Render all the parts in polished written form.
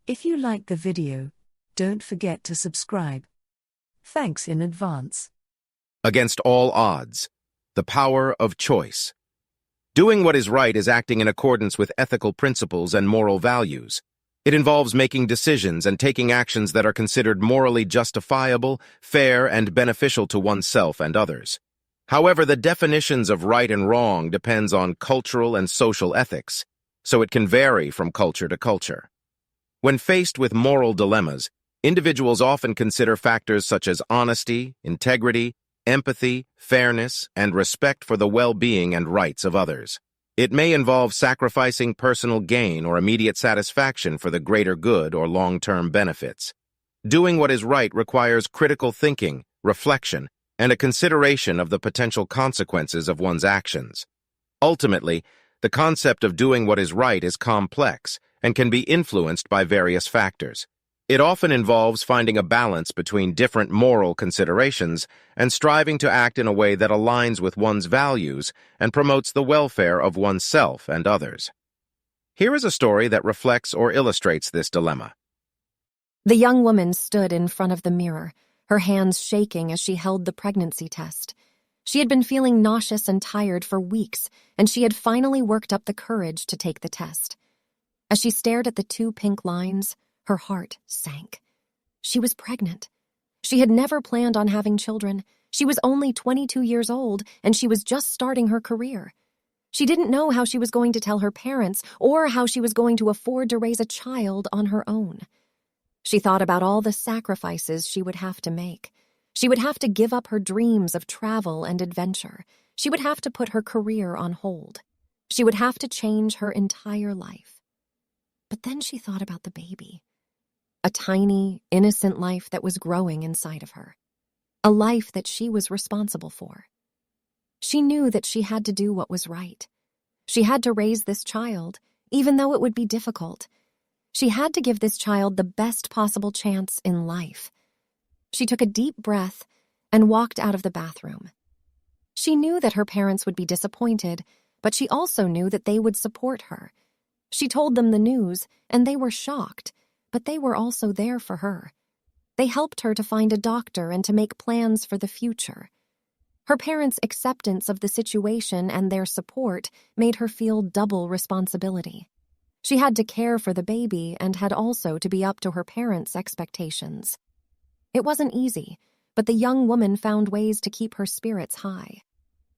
If you like the video, don't forget to subscribe. Thanks in advance. Against all odds, the power of choice. Doing what is right is acting in accordance with ethical principles and moral values. It involves making decisions and taking actions that are considered morally justifiable, fair, and beneficial to oneself and others. However, the definitions of right and wrong depends on cultural and social ethics, so it can vary from culture to culture. When faced with moral dilemmas, individuals often consider factors such as honesty, integrity, empathy, fairness, and respect for the well-being and rights of others. It may involve sacrificing personal gain or immediate satisfaction for the greater good or long-term benefits. Doing what is right requires critical thinking, reflection, and a consideration of the potential consequences of one's actions. Ultimately, the concept of doing what is right is complex and can be influenced by various factors. It often involves finding a balance between different moral considerations and striving to act in a way that aligns with one's values and promotes the welfare of oneself and others. Here is a story that reflects or illustrates this dilemma. The young woman stood in front of the mirror, her hands shaking as she held the pregnancy test. She had been feeling nauseous and tired for weeks, and she had finally worked up the courage to take the test. As she stared at the 2 pink lines, her heart sank. She was pregnant. She had never planned on having children. She was only 22 years old, and she was just starting her career. She didn't know how she was going to tell her parents or how she was going to afford to raise a child on her own. She thought about all the sacrifices she would have to make. She would have to give up her dreams of travel and adventure. She would have to put her career on hold. She would have to change her entire life. But then she thought about the baby. A tiny, innocent life that was growing inside of her. A life that she was responsible for. She knew that she had to do what was right. She had to raise this child, even though it would be difficult. She had to give this child the best possible chance in life. She took a deep breath and walked out of the bathroom. She knew that her parents would be disappointed, but she also knew that they would support her. She told them the news, and they were shocked, but they were also there for her. They helped her to find a doctor and to make plans for the future. Her parents' acceptance of the situation and their support made her feel double responsibility. She had to care for the baby and had also to be up to her parents' expectations. It wasn't easy, but the young woman found ways to keep her spirits high.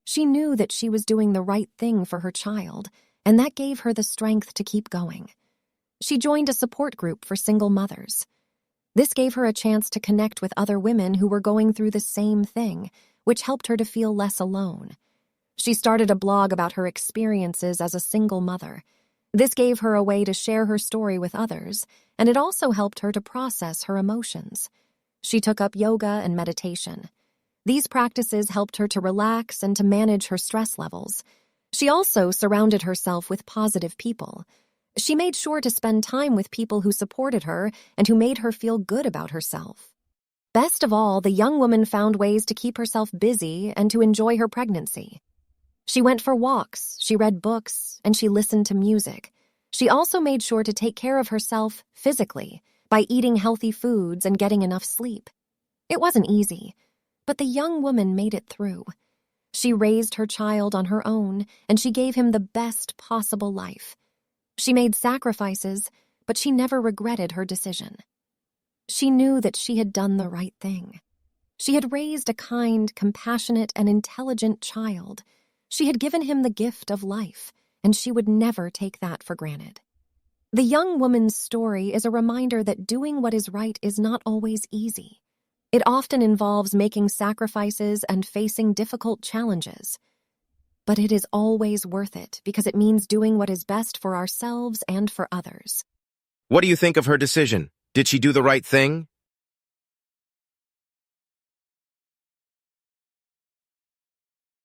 She knew that she was doing the right thing for her child, and that gave her the strength to keep going. She joined a support group for single mothers. This gave her a chance to connect with other women who were going through the same thing, which helped her to feel less alone. She started a blog about her experiences as a single mother. This gave her a way to share her story with others, and it also helped her to process her emotions. She took up yoga and meditation. These practices helped her to relax and to manage her stress levels. She also surrounded herself with positive people. She made sure to spend time with people who supported her and who made her feel good about herself. Best of all, the young woman found ways to keep herself busy and to enjoy her pregnancy. She went for walks, she read books, and she listened to music. She also made sure to take care of herself physically by eating healthy foods and getting enough sleep. It wasn't easy, but the young woman made it through. She raised her child on her own, and she gave him the best possible life. She made sacrifices, but she never regretted her decision. She knew that she had done the right thing. She had raised a kind, compassionate, and intelligent child. She had given him the gift of life, and she would never take that for granted. The young woman's story is a reminder that doing what is right is not always easy. It often involves making sacrifices and facing difficult challenges. But it is always worth it because it means doing what is best for ourselves and for others. What do you think of her decision? Did she do the right thing?